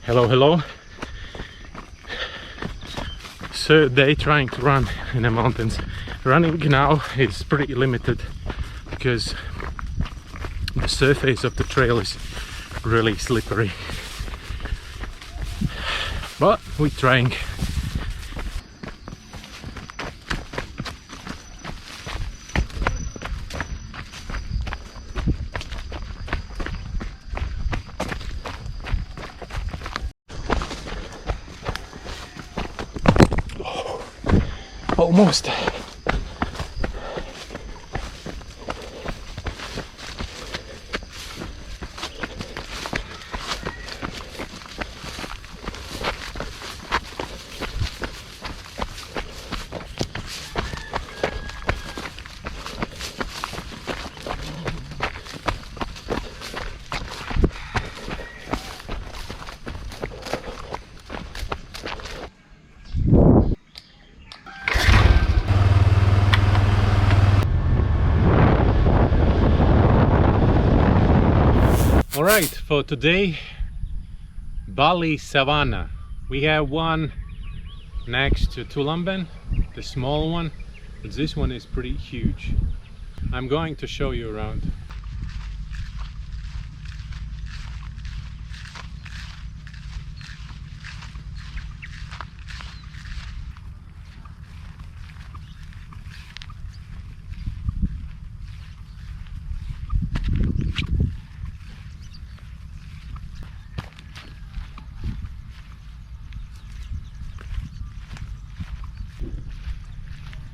Hello. Third day trying to run in the mountains. Running now is pretty limited because the surface of the trail is really slippery. But we're trying. Almost. Alright, for today, Bali Savana. We have one next to Tulamben, the small one, but this one is pretty huge. I'm going to show you around.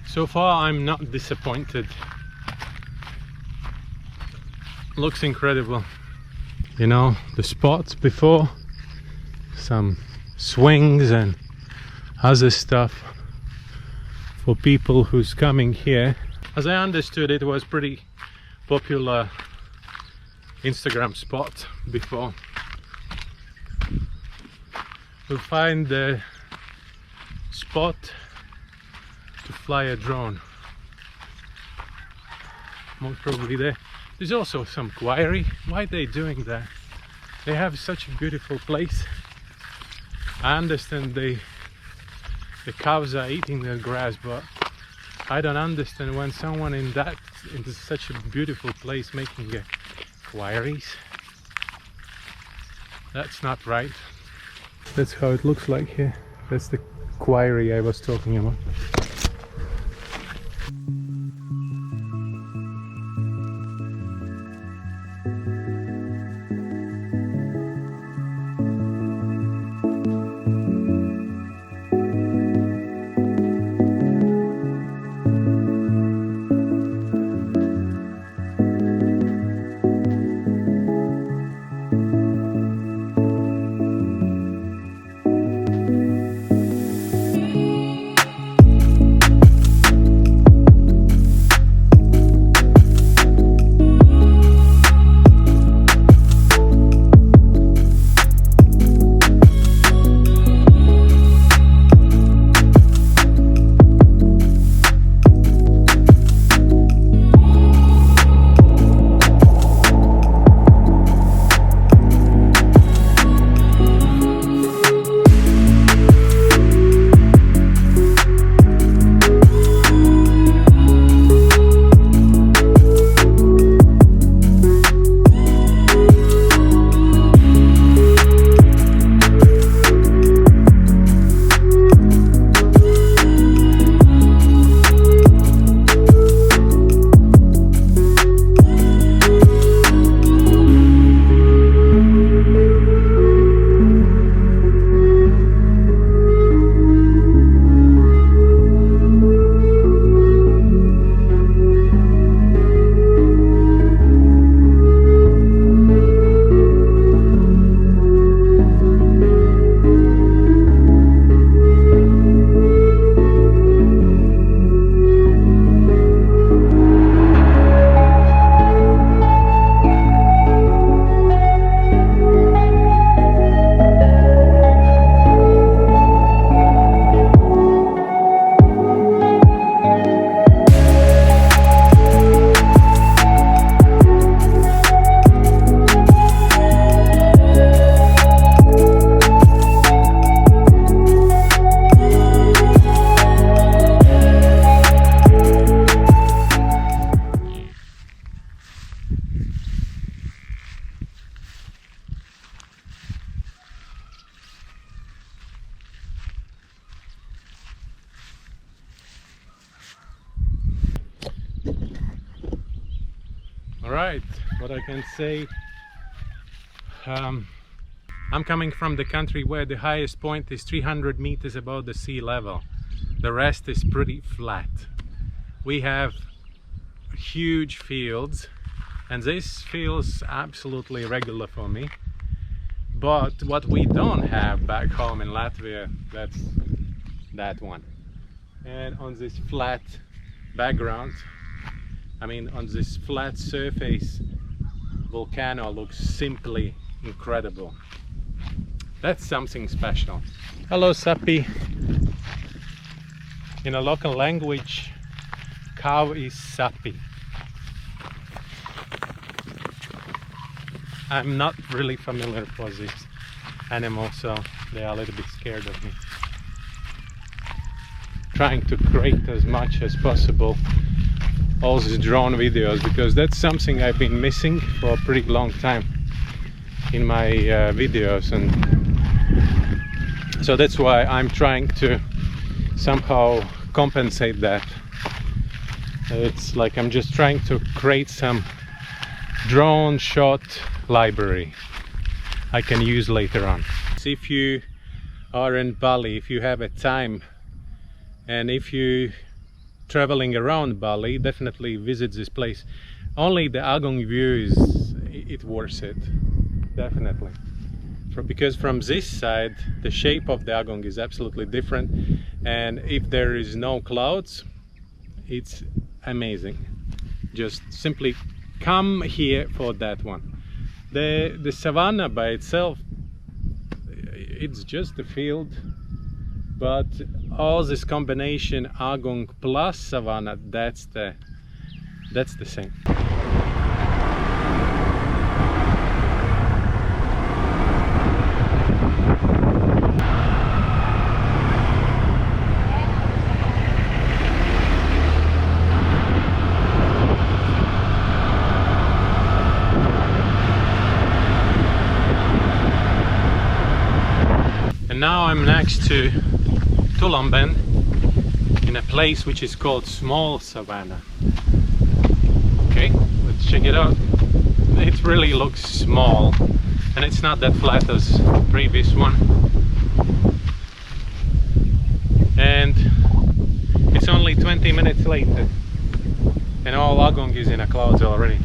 So far I'm not disappointed. Looks incredible. You know, the spots before, some swings and other stuff for people who's coming here. As I understood, it was pretty popular Instagram spot before. We'll find the spot to fly a drone. Most probably there. There's also some quarry. Why are they doing that? They have such a beautiful place. I understand the cows are eating the grass, but I don't understand when someone in such a beautiful place making quarries. That's not right. That's how it looks like here. That's the quarry I was talking about. Right, what I can say, I'm coming from the country where the highest point is 300 meters above the sea level. The rest is pretty flat. We have huge fields, and this feels absolutely regular for me. But what we don't have back home in Latvia, that's that one. And on this flat background, I mean on this flat surface, volcano looks simply incredible. That's something special. Hello Sapi. In a local language, cow is Sapi. I'm not really familiar with this animal, so they are a little bit scared of me. Trying to create as much as possible all these drone videos, because that's something I've been missing for a pretty long time in my videos, and so that's why I'm trying to somehow compensate that. It's like I'm just trying to create some drone shot library I can use later on. So if you are in Bali, if you have a time, and if you traveling around Bali, definitely visit this place. Only the Agong view is worth it, definitely. Because from this side the shape of the Agong is absolutely different, and if there is no clouds, it's amazing. Just simply come here for that one. The Savana by itself, it's just a field, but all this combination Agong plus Savana, that's the same. And now I'm next to Tulamben, in a place which is called Small Savannah. Okay, let's check it out. It really looks small, and it's not that flat as the previous one. And it's only 20 minutes later, and all Agong is in a clouds already.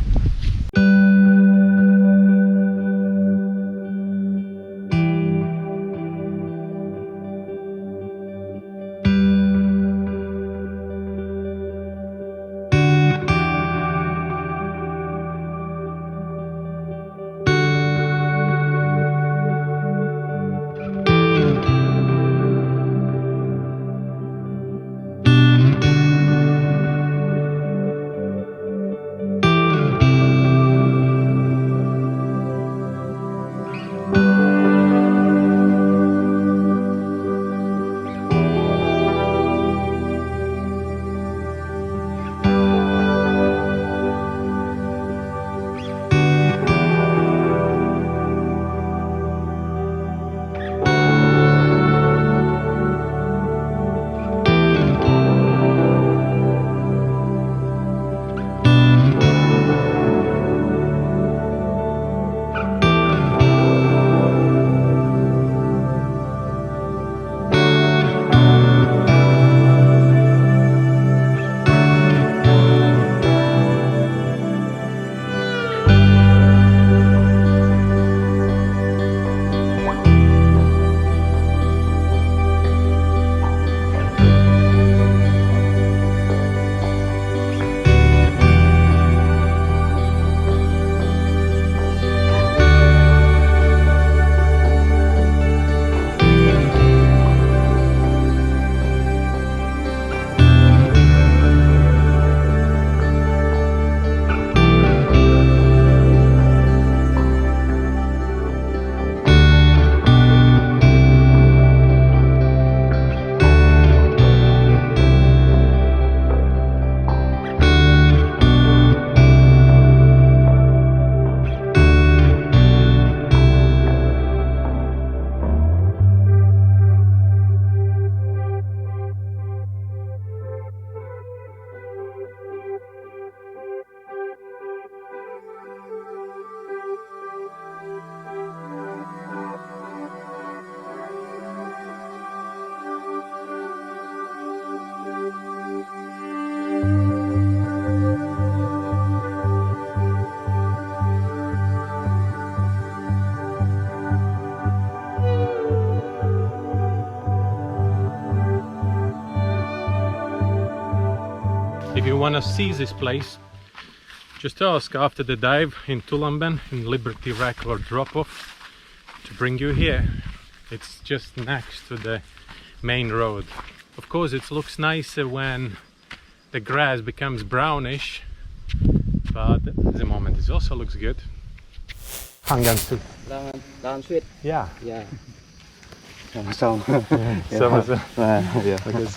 you want to see this place, just ask after the dive in Tulamben, in Liberty Wreck or Drop-Off, to bring you here. It's just next to the main road. Of course it looks nicer when the grass becomes brownish, but at the moment it also looks good. Hangansu. Down sweet. Yeah. Yeah. Sama. Sama. Yeah. Okay.